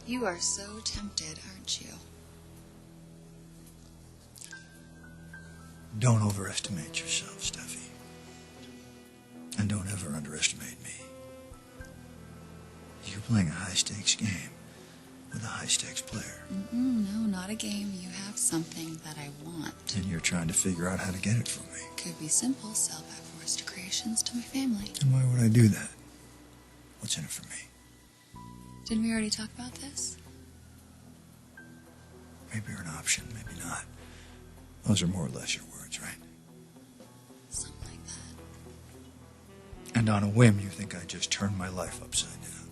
You are so tempted, aren't you? Don't overestimate yourself, Steffy. And don't ever underestimate me. You're playing a high-stakes game with a high-stakes player. No, not a game. You have something that I want. And you're trying to figure out how to get it from me. Could be simple. Sell back forest creations to my family. And why would I do that? What's in it for me? Didn't we already talk about this? Maybe you're an option, maybe not. Those are more or less your words, right? Something like that. And on a whim, you think I just turned my life upside down.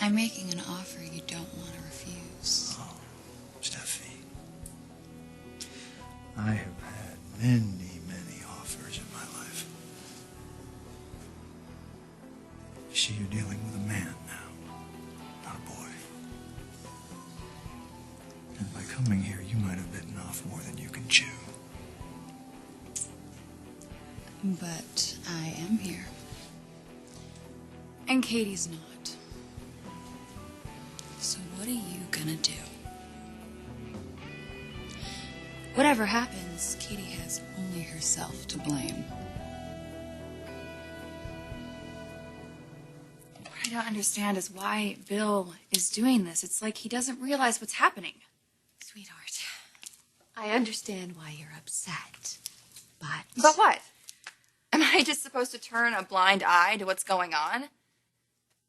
I'm making an offer you don't want to refuse. Oh, Steffy. I have had many offers in my life. You see, you're dealing with a man now, not a boy. And by coming here, you might have bitten off more than you can chew. But I am here. And Katie's not. So what are you gonna do? Whatever happens, Katie has only herself to blame. What I don't understand is why Bill is doing this. It's like he doesn't realize what's happening. Sweetheart, I understand why you're upset, but... But what? Am I just supposed to turn a blind eye to what's going on?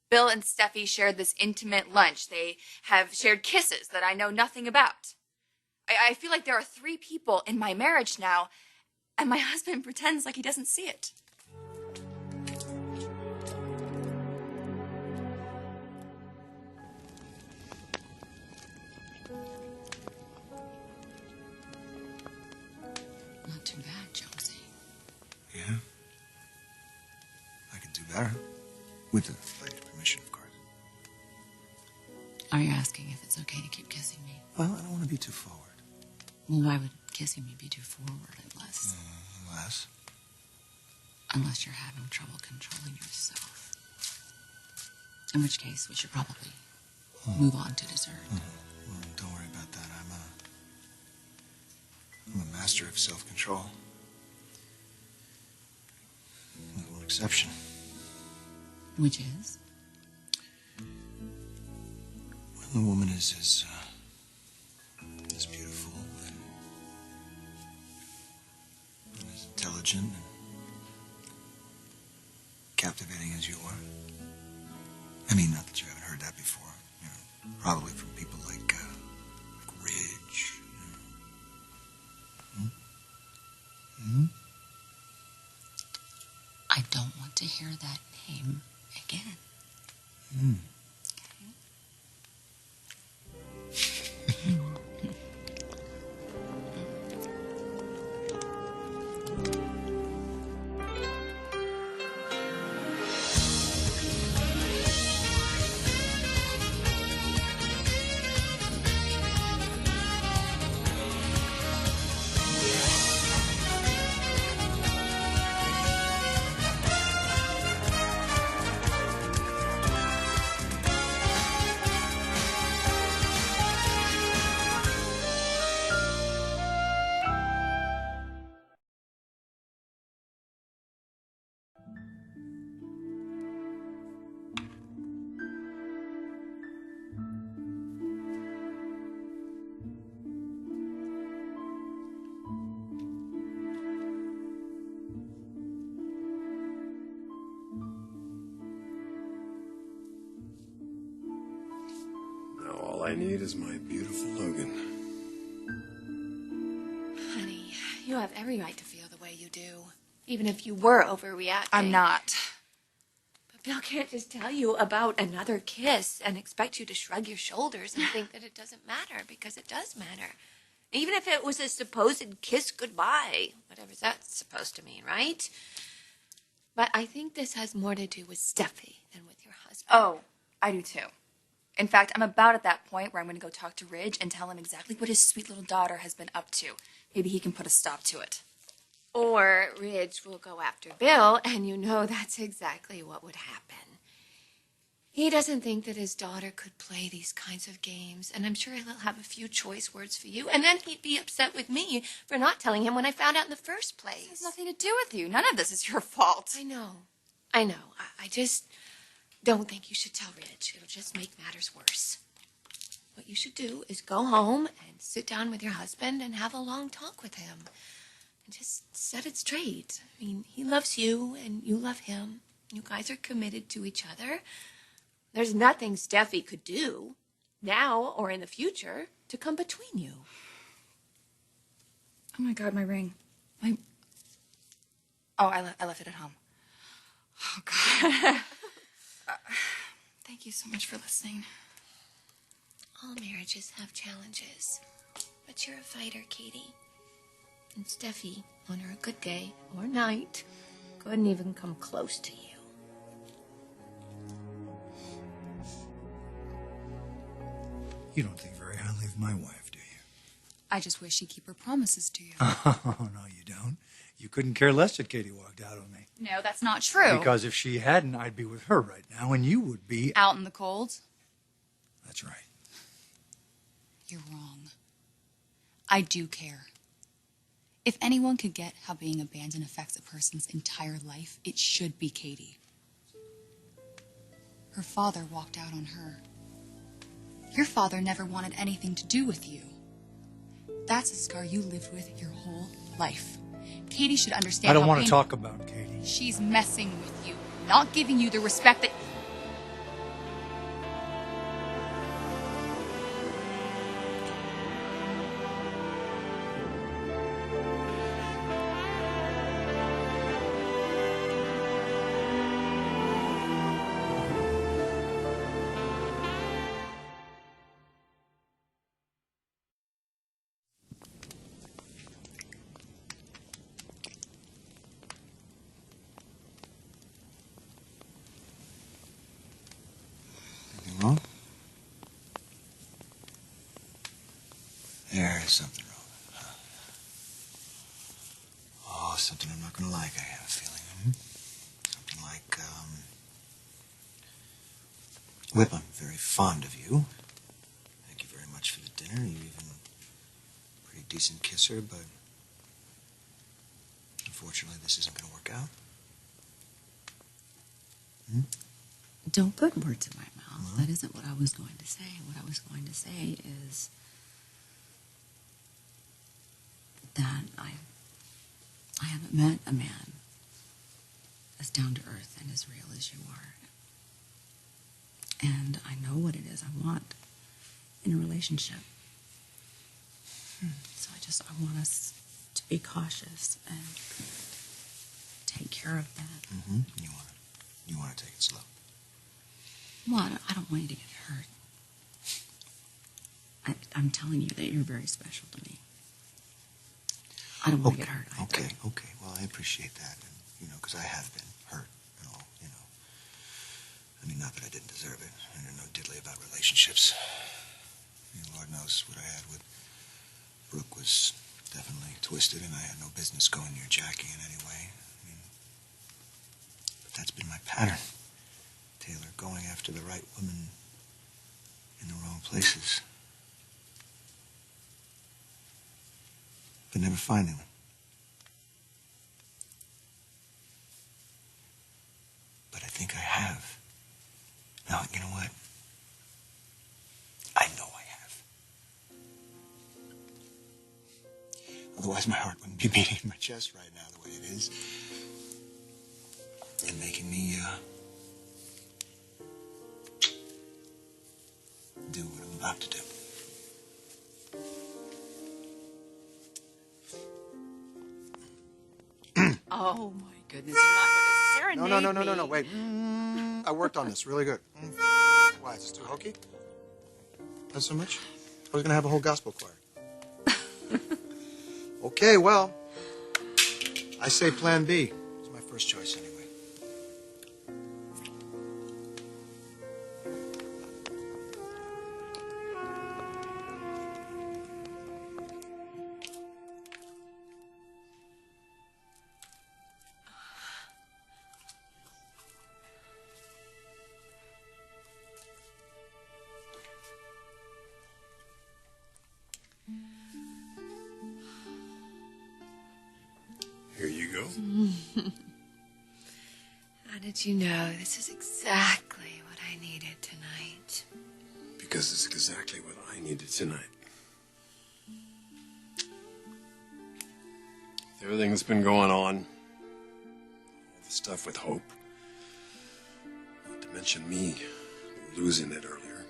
Bill and Steffi shared this intimate lunch. They have shared kisses that I know nothing about. I feel like there are 3 people in my marriage now, and my husband pretends like he doesn't see it. Not too bad, Jonesy. Yeah? I could do better. With the lady's permission, of course. Are you asking if it's okay to keep kissing me? Well, I don't want to be too forward. Well, why would kissing me be too forward unless... Unless you're having trouble controlling yourself. In which case, we should probably move on to dessert. Well, don't worry about that. I'm a master of self-control. With one exception. Which is? When the woman is as beautiful and as intelligent and captivating as you are. I mean, not that you haven't heard that before. You know, probably from people like Ridge. You know. Hmm? I don't want to hear that name again. Hmm. All I need is my beautiful Logan. Honey, you have every right to feel the way you do, even if you were overreacting. I'm not. But Bill can't just tell you about another kiss and expect you to shrug your shoulders and think that it doesn't matter, because it does matter. Even if it was a supposed kiss goodbye, whatever that's supposed to mean, right? But I think this has more to do with Steffi than with your husband. Oh, I do too. In fact, I'm about at that point where I'm going to go talk to Ridge and tell him exactly what his sweet little daughter has been up to. Maybe he can put a stop to it. Or Ridge will go after Bill, and you know that's exactly what would happen. He doesn't think that his daughter could play these kinds of games, and I'm sure he'll have a few choice words for you, and then he'd be upset with me for not telling him when I found out in the first place. This has nothing to do with you. None of this is your fault. I know. I just don't think you should tell Rich. It'll just make matters worse. What you should do is go home and sit down with your husband and have a long talk with him. And just set it straight. I mean, he loves you and you love him. You guys are committed to each other. There's nothing Steffi could do, now or in the future, to come between you. Oh my God, my ring. Oh, I left it at home. Oh God. Thank you so much for listening. All marriages have challenges, but you're a fighter, Katie. And Steffi, on her good day or night, couldn't even come close to you. You don't think very highly of my wife, do you? I just wish she'd keep her promises to you. Oh, no, you don't. You couldn't care less that Katie walked out on me. No, that's not true. Because if she hadn't, I'd be with her right now, and you would be... Out in the cold? That's right. You're wrong. I do care. If anyone could get how being abandoned affects a person's entire life, it should be Katie. Her father walked out on her. Your father never wanted anything to do with you. That's a scar you lived with your whole life. Katie should understand. I don't want to talk about Katie. She's messing with you, not giving you the respect that... Wrong? There is something wrong. Oh, something I'm not going to like, I have a feeling. Something like, Whip, I'm very fond of you. Thank you very much for the dinner. You're even a pretty decent kisser, but unfortunately this isn't going to work out. Don't put words in my mouth. That isn't what I was going to say. What I was going to say is that I haven't met a man as down to earth and as real as you are. And I know what it is I want in a relationship. So I want us to be cautious and take care of that. Mm-hmm. You want to take it slow. Well, I don't want you to get hurt. I'm telling you that you're very special to me. I don't want to get hurt either. Okay. Well, I appreciate that, and, because I have been hurt and all, I mean, not that I didn't deserve it. I didn't know diddly about relationships. Lord knows what I had with Brooke was definitely twisted, and I had no business going near Jackie in any way. But that's been my pattern. Taylor, going after the right woman in the wrong places. But never finding them. But I think I have. Now, you know what? I know I have. Otherwise, my heart wouldn't be beating in my chest right now the way it is. And making me, do what I'm about to do. Oh, my goodness. You're not going to serenade me. No, wait. I worked on this really good. Why, is this too hokey? Not so much? I was going to have a whole gospel choir. Okay, well, I say plan B. It's my first choice anyway. How did you know this is exactly what I needed tonight? Because it's exactly what I needed tonight. With everything that's been going on, all the stuff with Hope, not to mention me losing it earlier.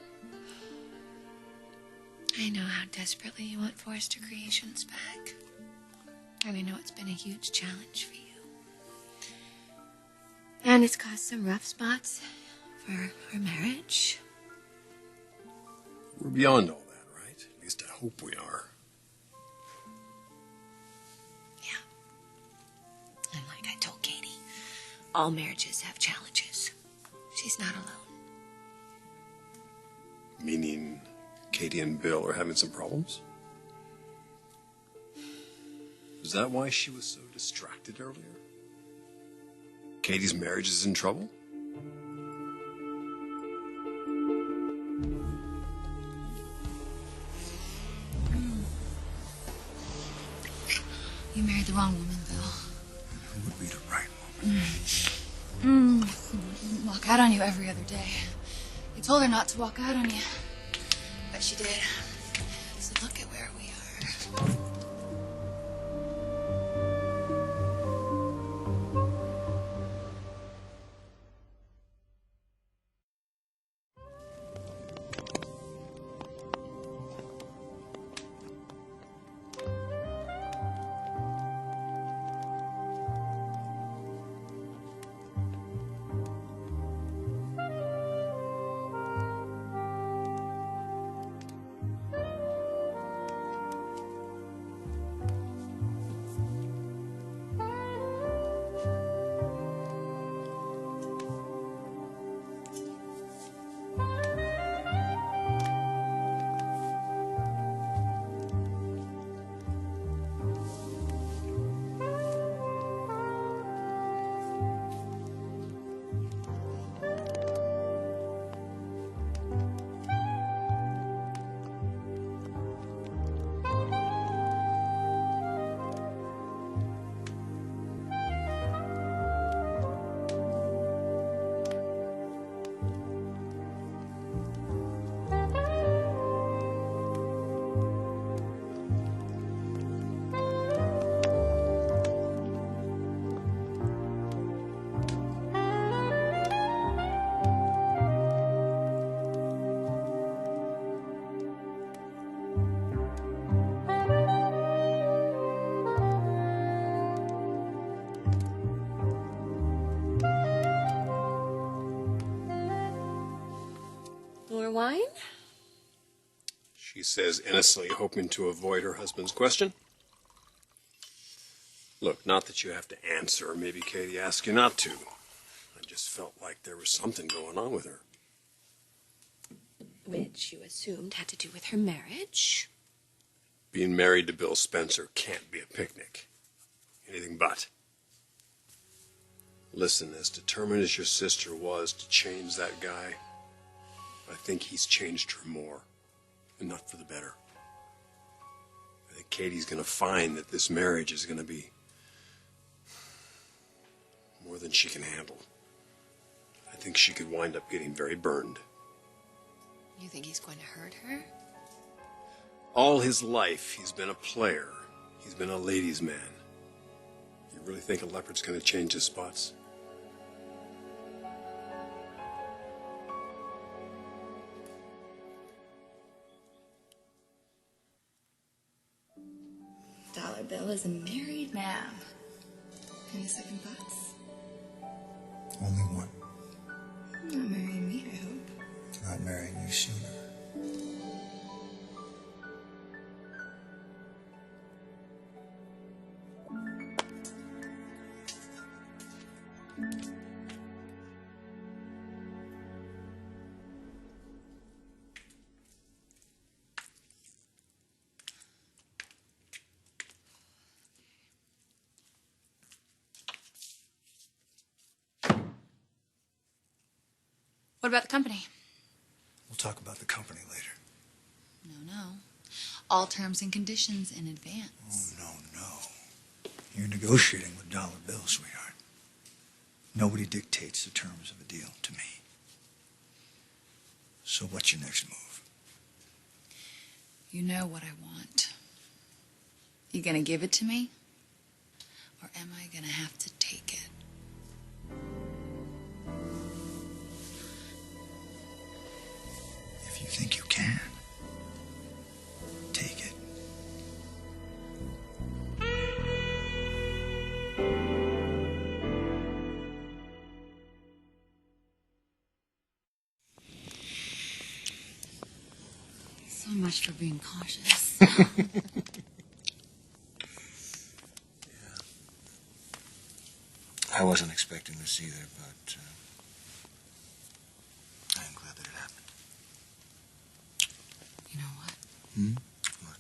I know how desperately you want Forrester Creations back. And I know it's been a huge challenge for you. And it's caused some rough spots for our marriage. We're beyond all that, right? At least I hope we are. Yeah. And like I told Katie, all marriages have challenges. She's not alone. Meaning Katie and Bill are having some problems? Is that why she was so distracted earlier? Katie's marriage is in trouble? You married the wrong woman, Bill. Who would be the right woman? Walk out on you every other day. You told her not to walk out on you, but she did. So look at where we are. More wine? She says innocently, hoping to avoid her husband's question. Look, not that you have to answer, or maybe Katie asked you not to. I just felt like there was something going on with her. Which you assumed had to do with her marriage. Being married to Bill Spencer can't be a picnic. Anything but. Listen, as determined as your sister was to change that guy, I think he's changed her more, and not for the better. I think Katie's going to find that this marriage is going to be more than she can handle. I think she could wind up getting very burned. You think he's going to hurt her? All his life, he's been a player. He's been a ladies' man. You really think a leopard's going to change his spots? Dollar Bill is a married man. Any second thoughts? Only one. Not marrying me, I hope. Not marrying you sooner. What about the company? We'll talk about the company later. No. All terms and conditions in advance. Oh, no. You're negotiating with Dollar Bill, sweetheart. Nobody dictates the terms of a deal to me. So what's your next move? You know what I want. You gonna give it to me? Or am I gonna have to take it? If you think you can, take it. So much for being cautious. I wasn't expecting this either, but I'm glad that it happened. You know what? What?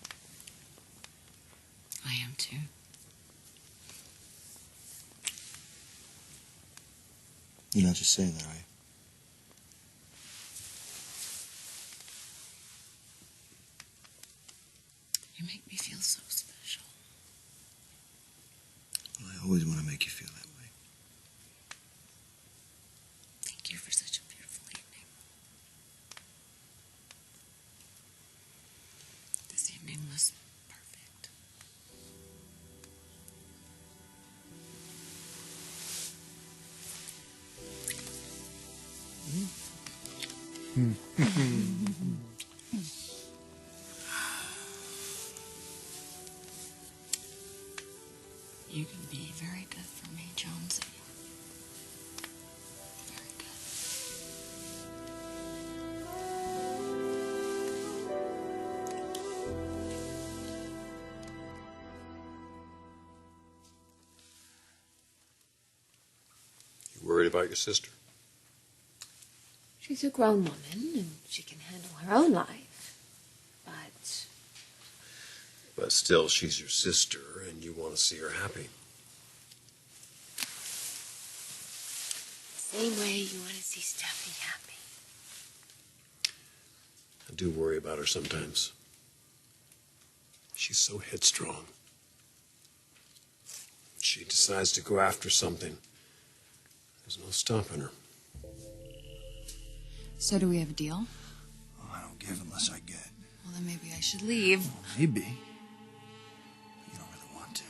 I am too. You're not just saying that, are you? You make me feel so special. Well, I always want to make you feel that way. Thank you for such a beautiful evening. This evening was perfect. You can be very good for me, Jonesy. Very good. You worried about your sister? She's a grown woman and she can handle her own life. But still, she's your sister, and you want to see her happy. Same way you want to see Steffy happy. I do worry about her sometimes. She's so headstrong. She decides to go after something. There's no stopping her. So do we have a deal? Oh, I don't give unless I get. Well, then maybe I should leave. Well, maybe. But you don't really want to.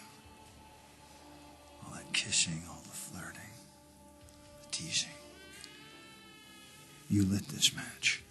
All that kissing, all the flirting, the teasing. You lit this match.